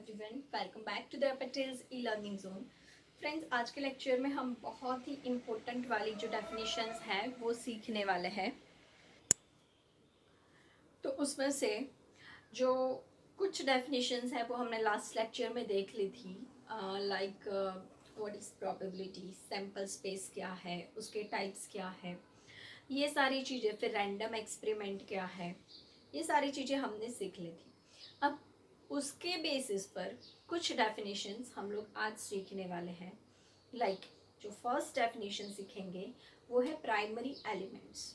Everyone, welcome back to the Patel's e learning zone. Friends, आज के lecture में हम बहुत ही इम्पोर्टेंट वाली जो डेफिनेशंस हैं वो सीखने वाले हैं। तो उसमें से जो कुछ डेफिनेशंस हैं वो हमने लास्ट लेक्चर में देख ली थी, like what is probability, sample space क्या है, उसके टाइप्स क्या है, ये सारी चीज़ें, फिर रैंडम एक्सपेरिमेंट क्या है, ये सारी चीज़ें हमने सीख ली थी। अब उसके बेसिस पर कुछ डेफिनेशंस हम लोग आज सीखने वाले हैं। लाइक जो फर्स्ट डेफिनेशन सीखेंगे वो है primary elements.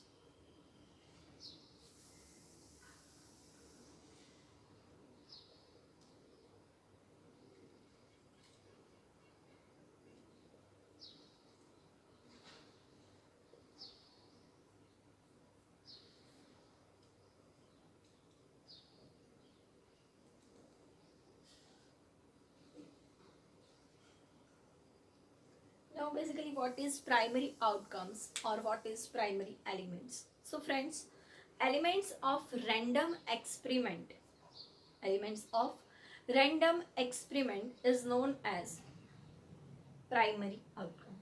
Now basically what is primary outcomes or what is primary elements? So friends, elements of random experiment is known as primary outcome।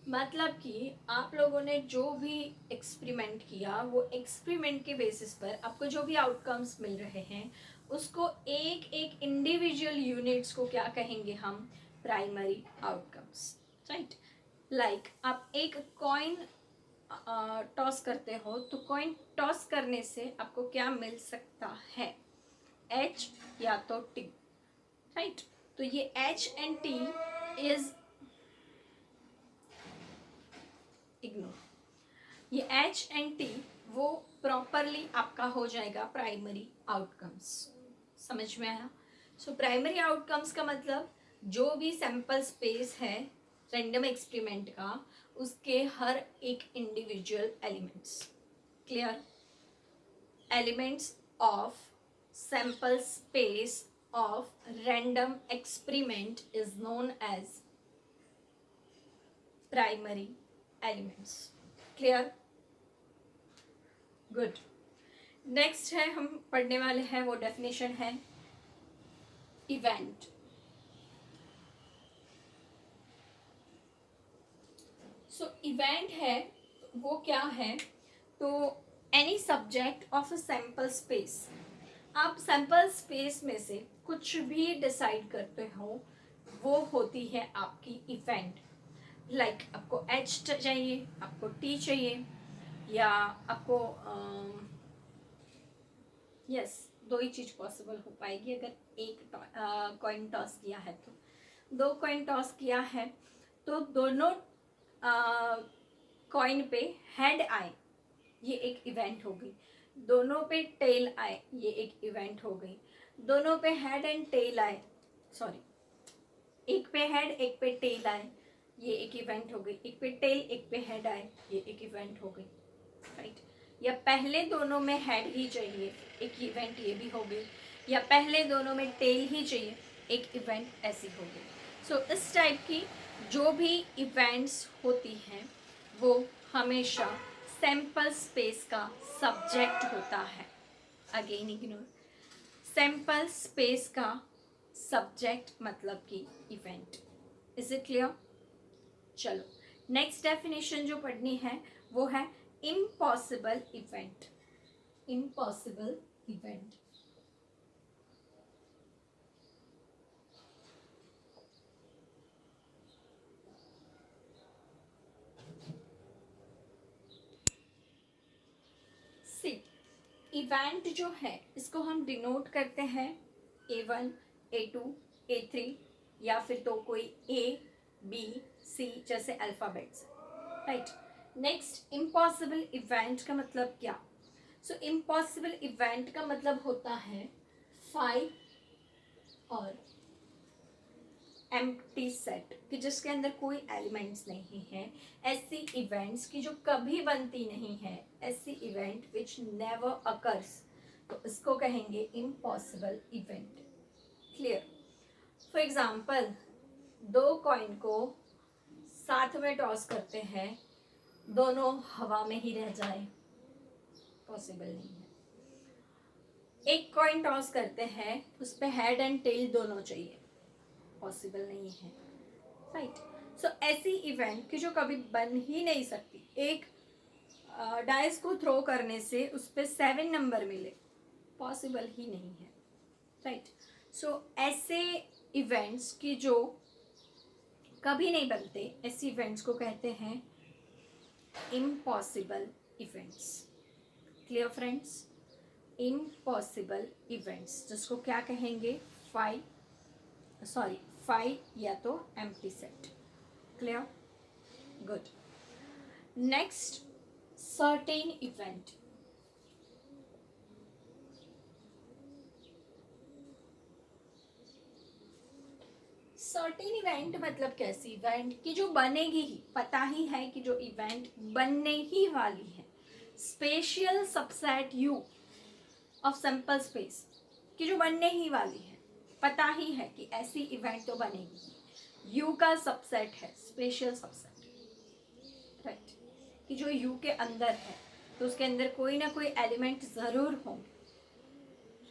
मतलब कि आप लोगों ने जो भी एक्सपेरिमेंट किया वो एक्सपेरिमेंट के बेसिस पर आपको जो भी आउटकम्स मिल रहे हैं उसको एक एक इंडिविजुअल यूनिट्स को क्या कहेंगे हम, प्राइमरी आउटकम्स, राइट। लाइक आप एक कॉइन टॉस करते हो तो कॉइन टॉस करने से आपको क्या मिल सकता है, एच या तो टी, राइट। तो ये H and T is ignore. ये एच एंड टी वो प्रॉपरली आपका हो जाएगा प्राइमरी आउटकम्स। समझ में आया? सो प्राइमरी आउटकम्स का मतलब जो भी सैंपल स्पेस है रैंडम एक्सपेरिमेंट का, उसके हर एक individual elements. Clear? Elements of sample space of random experiment is known as primary elements. Clear? Good. Next है हम पढ़ने वाले हैं वो डेफिनेशन है इवेंट। सो इवेंट है वो क्या है, तो any subject of a sample space. आप सैंपल स्पेस में से कुछ भी डिसाइड करते हो वो होती है आपकी इवेंट। लाइक आपको एच चाहिए, आपको टी चाहिए, या आपको यस दो ही चीज पॉसिबल हो पाएगी अगर एक कॉइन टॉस किया है तो। दो कॉइन टॉस किया है तो दोनों कॉइन पे हेड आए, ये एक इवेंट हो गई। दोनों पे टेल आए, ये एक इवेंट हो गई। दोनों पे हेड एंड टेल आए, सॉरी, एक पे हेड एक पे टेल आए, ये एक इवेंट हो गई। एक पे टेल एक पे हेड आए, ये एक इवेंट हो गई, राइट। या पहले दोनों में हेड ही चाहिए, एक इवेंट ये भी हो गई। या पहले दोनों में टेल ही चाहिए, एक इवेंट ऐसी हो गई। सो इस टाइप की जो भी इवेंट्स होती हैं वो हमेशा सैंपल स्पेस का सब्जेक्ट होता है। अगेन इग्नोर, सैंपल स्पेस का सब्जेक्ट मतलब कि इवेंट। Is it clear? चलो नेक्स्ट डेफिनेशन जो पढ़नी है वो है इम्पॉसिबल इवेंट। इम्पॉसिबल इवेंट, सी इवेंट जो है इसको हम डिनोट करते हैं A1, A2, A3, या फिर तो कोई A, B, C जैसे alphabets, right. Next impossible event का मतलब क्या? सो इम्पॉसिबल इवेंट का मतलब होता है 5 और एम्प्टी सेट, कि जिसके अंदर कोई एलिमेंट्स नहीं है। ऐसी इवेंट्स की जो कभी बनती नहीं है, ऐसी इवेंट विच नेवर अकर्स, तो इसको कहेंगे impossible event. Clear? For example, दो कॉइन को साथ में टॉस करते हैं, दोनों हवा में ही रह जाए, पॉसिबल नहीं है। एक कॉइन टॉस करते हैं, उस पे हेड एंड टेल दोनों चाहिए, पॉसिबल नहीं है, राइट। सो ऐसी इवेंट कि जो कभी बन ही नहीं सकती, एक डाइस को थ्रो करने से उस पर 7 नंबर मिले, पॉसिबल ही नहीं है, राइट। सो ऐसे इवेंट्स की जो कभी नहीं बनते, ऐसे इवेंट्स को कहते हैं impossible events. Clear friends? Impossible events जिसको क्या कहेंगे, फाई या तो empty set. Clear? Good. Next, certain event. Certain event मतलब कैसी इवेंट कि जो बनेगी ही, पता ही है कि जो इवेंट बनने ही वाली है। Special subset U of sample space कि जो बनने ही वाली है, पता ही है कि ऐसी इवेंट तो बनेगी। यू का सबसेट है स्पेशियल सबसेट, राइट, कि जो यू के अंदर है तो उसके अंदर कोई ना कोई एलिमेंट जरूर होंगे,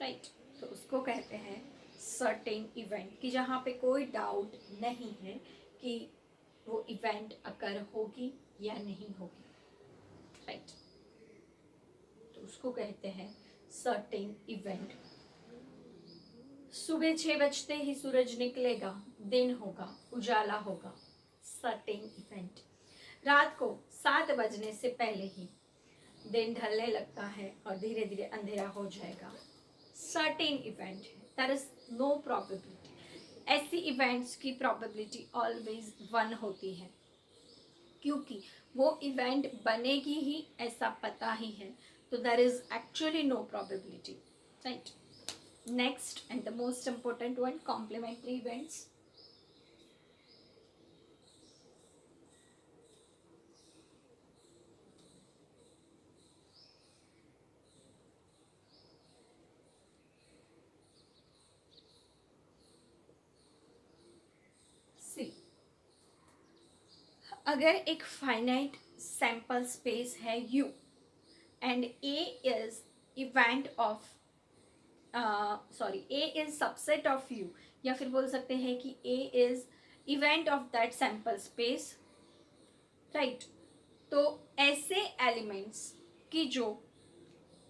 राइट। तो उसको कहते हैं सर्टेन इवेंट कि जहाँ पे कोई डाउट नहीं है कि वो इवेंट अकर होगी या नहीं होगी, राइट। तो उसको कहते हैं सर्टेन इवेंट। सुबह 6 बजते ही सूरज निकलेगा, दिन होगा, उजाला होगा, सर्टेन इवेंट। रात को 7 बजने से पहले ही दिन ढलने लगता है और धीरे धीरे अंधेरा हो जाएगा, सर्टेन इवेंट है। There is no probability. ऐसी इवेंट्स की प्रोबेबिलिटी ऑलवेज 1 होती है क्योंकि वो इवेंट बनेगी ही, ऐसा पता ही है, तो there is actually no probability, right. Next and the most important one, complementary events. See, अगर एक फाइनाइट सैंपल स्पेस है U and A is event of A is subset of U, या फिर बोल सकते हैं कि A is event of that sample space, right। तो ऐसे एलिमेंट्स की जो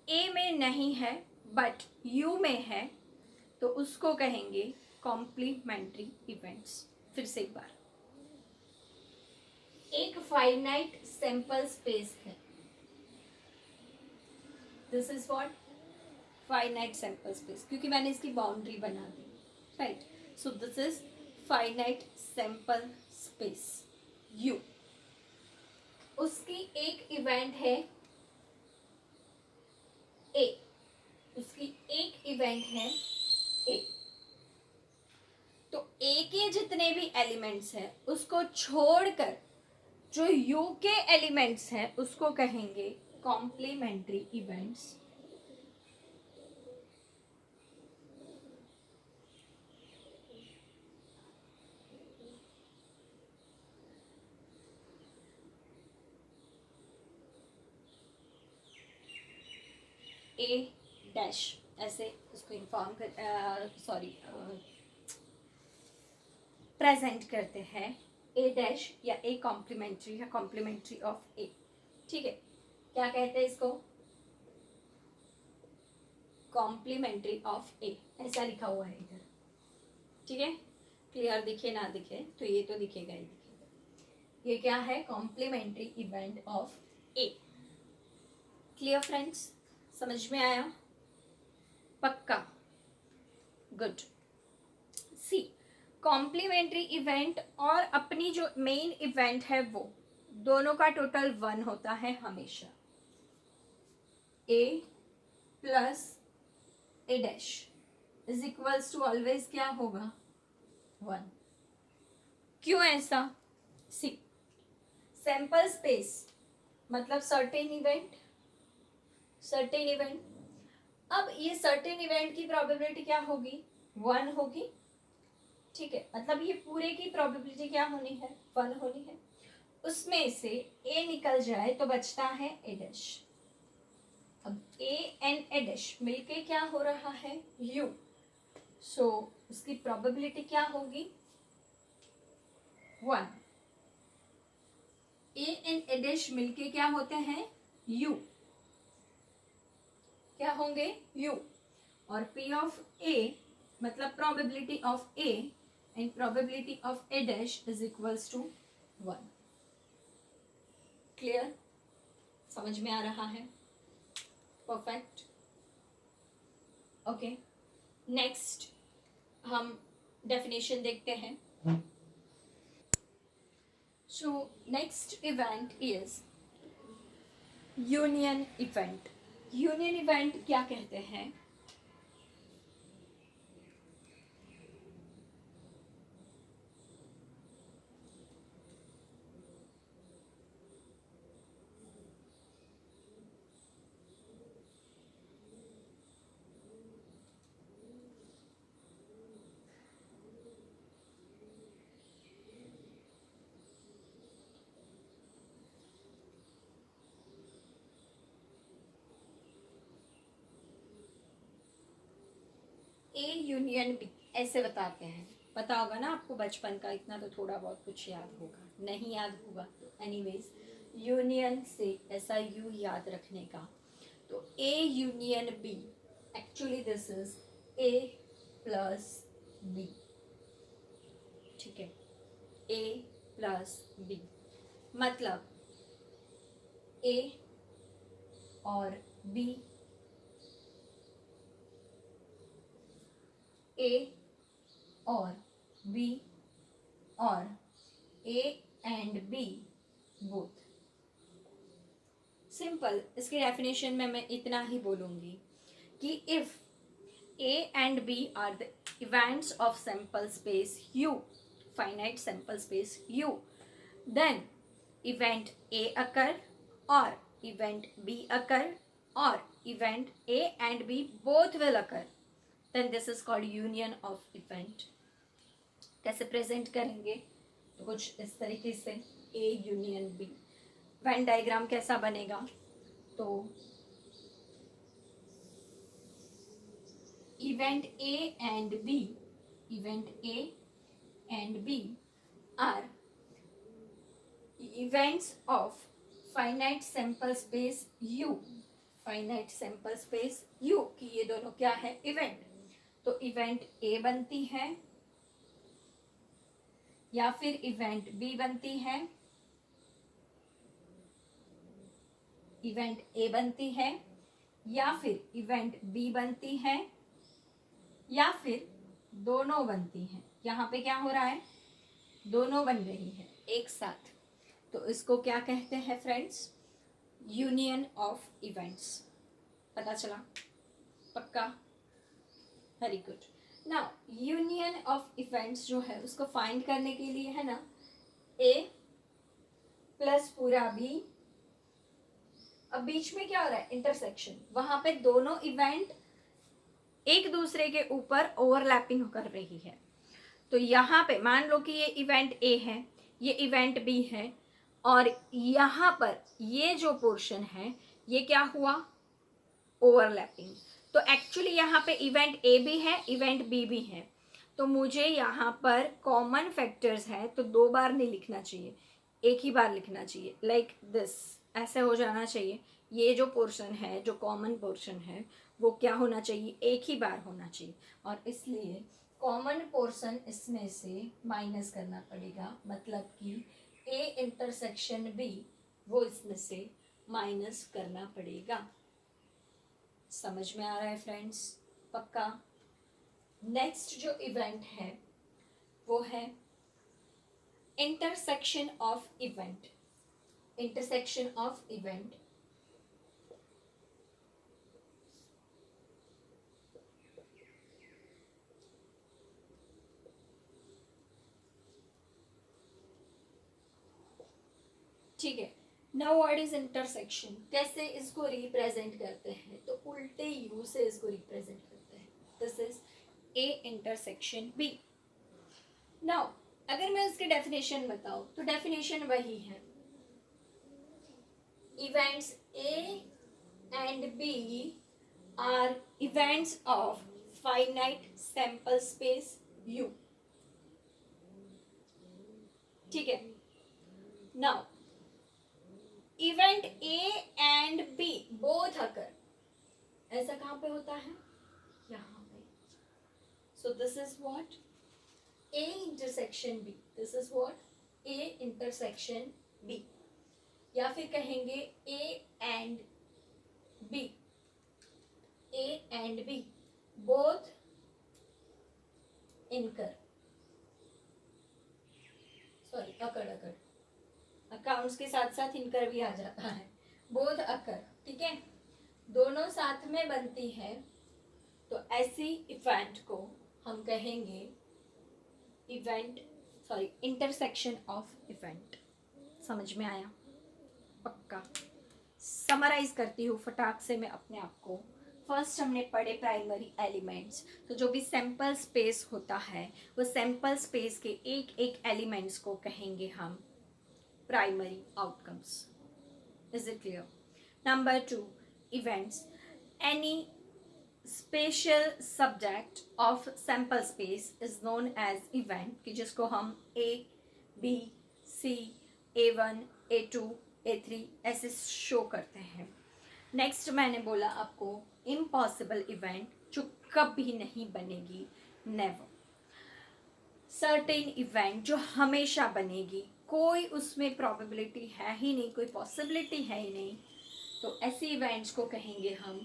A में नहीं है बट U में है तो उसको कहेंगे कॉम्प्लीमेंट्री इवेंट्स। फिर से एक बार, एक फाइनाइट सैंपल स्पेस है, this is what, finite sample space, क्योंकि मैंने इसकी बाउंड्री बना दी, right. So this is finite sample space U। उसकी एक इवेंट है A, उसकी एक इवेंट है A। तो A के जितने भी एलिमेंट्स हैं उसको छोड़कर जो U के एलिमेंट्स हैं उसको कहेंगे कॉम्प्लीमेंट्री इवेंट्स। A डैश ऐसे उसको इन्फॉर्म कर प्रेजेंट करते हैं, A डैश या A कॉम्प्लीमेंट्री या कॉम्प्लीमेंट्री ऑफ A, ठीक है। क्या कहते हैं इसको, कॉम्प्लीमेंट्री ऑफ A, ऐसा लिखा हुआ है इधर, ठीक है। क्लियर दिखे ना दिखे तो ये तो दिखेगा ही दिखेगा। ये क्या है, complementary event of A। Clear friends, समझ में आया? पक्का? गुड। सी, कॉम्प्लीमेंट्री इवेंट और अपनी जो मेन इवेंट है वो दोनों का टोटल 1 होता है हमेशा। A plus A dash is equals to always क्या होगा, 1। क्यों ऐसा? सी, सैंपल स्पेस मतलब सर्टेन इवेंट, सर्टेन इवेंट। अब ये सर्टेन इवेंट की प्रोबेबिलिटी क्या होगी, 1 होगी, ठीक है। मतलब ये पूरे की प्रोबेबिलिटी क्या होनी है, 1 होनी है। उसमें से A निकल जाए तो बचता है A डैश, अब ए एंड ए डैश मिलके क्या हो रहा है, यू। सो उसकी प्रोबेबिलिटी क्या होगी, 1। ए एंड ए डैश मिलके क्या होते हैं, यू, क्या होंगे, यू। और पी ऑफ ए मतलब probability of A and probability of A dash is equals to 1। Clear, समझ में आ रहा है, परफेक्ट। ओके, नेक्स्ट हम डेफिनेशन देखते हैं। So next event is union event. Union event क्या कहते हैं, ए यूनियन बी ऐसे बताते हैं। पता होगा ना आपको बचपन का, इतना तो थोड़ा बहुत कुछ याद होगा, नहीं याद होगा तो एनीवेज यूनियन से ऐसा यू याद रखने का। तो A union B, actually this is A plus B, ठीक है, ए प्लस बी मतलब ए और बी, ए और बी और A and B both. Simple, इसकी डेफिनेशन में मैं इतना ही बोलूंगी कि if A and B are the events of sample space U, finite sample space U, then event A occur or event B occur or event A and B both will occur, then this is called union of event। कैसे present करेंगे, तो कुछ इस तरीके से A union B। Venn diagram कैसा बनेगा, तो event A and B, event A and B are events of finite sample space U, finite sample space U कि ये दोनों क्या है, इवेंट। तो इवेंट A बनती है या फिर इवेंट B बनती है, इवेंट A बनती है या फिर इवेंट B बनती है या फिर दोनों बनती हैं। यहाँ पे क्या हो रहा है, दोनों बन रही है एक साथ, तो इसको क्या कहते हैं फ्रेंड्स, यूनियन ऑफ इवेंट्स। पता चला, पक्का, very good. Now union of events जो है उसको फाइंड करने के लिए है ना, ए प्लस पूरा बी, अब बीच में क्या हो रहा है, इंटरसेक्शन, वहां पे दोनों इवेंट एक दूसरे के ऊपर ओवरलैपिंग कर रही है। तो यहाँ पे मान लो कि ये इवेंट ए है, ये इवेंट बी है, और यहाँ पर ये जो पोर्शन है ये क्या हुआ, ओवरलैपिंग। तो एक्चुअली यहाँ पे इवेंट ए भी है, इवेंट बी भी है, तो मुझे यहाँ पर कॉमन फैक्टर्स है तो 2 बार नहीं लिखना चाहिए, एक ही बार लिखना चाहिए, लाइक दिस, ऐसे हो जाना चाहिए। ये जो पोर्शन है, जो कॉमन पोर्शन है, वो क्या होना चाहिए, एक ही बार होना चाहिए, और इसलिए कॉमन पोर्शन इसमें से माइनस करना पड़ेगा, मतलब कि ए इंटरसेक्शन बी वो इसमें से माइनस करना पड़ेगा। समझ में आ रहा है फ्रेंड्स, पक्का। नेक्स्ट जो इवेंट है वो है intersection of event. Intersection of event ठीक है। नाउ व्हाट इज इंटरसेक्शन, कैसे इसको रिप्रेजेंट करते हैं, तो उल्टे यू से इसको रिप्रेजेंट करते हैं। This is A intersection B. Now अगर मैं इसकी डेफिनेशन बताऊं तो डेफिनेशन वही है, events A and B are events of finite sample space U. ठीक है. Now event A and B both occur. ऐसा कहाँ पे होता है? यहाँ पे. So this is what? A intersection B. This is what? A intersection B. या फिर कहेंगे A and B. A and B both incur. Sorry अकड़ अकाउंट्स के साथ साथ इनकर भी आ जाता है. बोथ अकर. ठीक है. दोनों साथ में बनती है तो ऐसी इवेंट को हम कहेंगे इवेंट इंटरसेक्शन ऑफ इवेंट. समझ में आया? पक्का. समराइज करती हूँ फटाक से मैं अपने आप को. फर्स्ट हमने पढ़े प्राइमरी एलिमेंट्स. तो जो भी सैंपल स्पेस होता है वो सैंपल स्पेस के एक एक एलिमेंट्स को कहेंगे हम primary outcomes. Is it clear? Number 2 events. Any special subject of sample space is known as event, कि जिसको हम A, B, C, A1, A2, A3 ऐसे शो करते हैं. नेक्स्ट मैंने बोला आपको इम्पॉसिबल इवेंट, जो कभी नहीं बनेगी. नेवर. सर्टेन इवेंट, जो हमेशा बनेगी, कोई उसमें प्रोबेबिलिटी है ही नहीं, कोई पॉसिबिलिटी है ही नहीं. तो ऐसे इवेंट्स को कहेंगे हम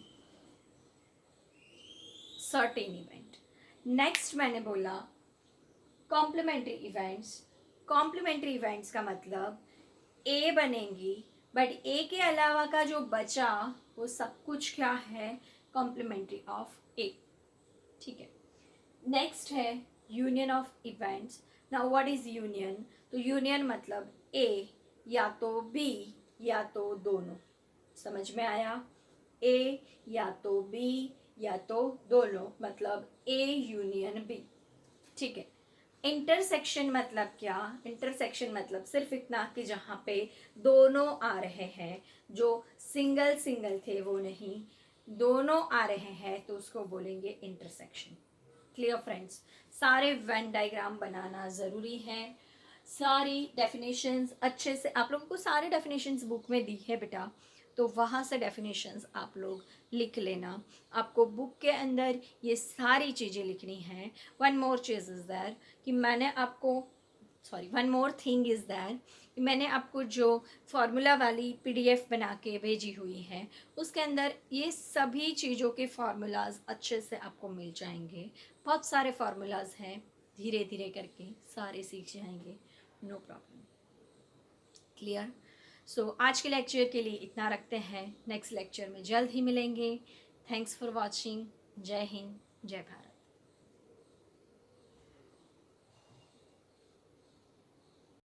सर्टेन इवेंट. नेक्स्ट मैंने बोला कॉम्प्लीमेंट्री इवेंट्स. कॉम्प्लीमेंट्री इवेंट्स का मतलब ए बनेंगी बट ए के अलावा का जो बचा वो सब कुछ क्या है? कॉम्प्लीमेंट्री ऑफ ए. ठीक है. नेक्स्ट है union of events. Now what is union? तो यूनियन मतलब ए या तो बी या तो दोनों. समझ में आया? ए या तो बी या तो दोनों, मतलब ए यूनियन बी. ठीक है. इंटरसेक्शन मतलब क्या? इंटरसेक्शन मतलब सिर्फ इतना कि जहाँ पे दोनों आ रहे हैं, जो सिंगल सिंगल थे वो नहीं, दोनों आ रहे हैं तो उसको बोलेंगे इंटरसेक्शन. Clear friends? सारे वेन डायग्राम बनाना ज़रूरी है. सारी डेफिनेशंस अच्छे से आप लोगों को सारे डेफिनेशंस बुक में दी है बेटा, तो वहाँ से डेफिनेशंस आप लोग लिख लेना. आपको बुक के अंदर ये सारी चीज़ें लिखनी हैं. One more cheese is that कि मैंने आपको one more thing is that कि मैंने आपको जो फार्मूला वाली PDF बना के भेजी हुई है उसके अंदर ये सभी चीज़ों के फार्मूलाज अच्छे से आपको मिल जाएंगे. बहुत सारे फार्मूलाज हैं, धीरे धीरे करके सारे सीख जाएंगे. No problem. क्लियर? सो आज के लेक्चर के लिए इतना रखते हैं. नेक्स्ट लेक्चर में जल्द ही मिलेंगे. Thanks for watching. जय हिंद, जय भारत.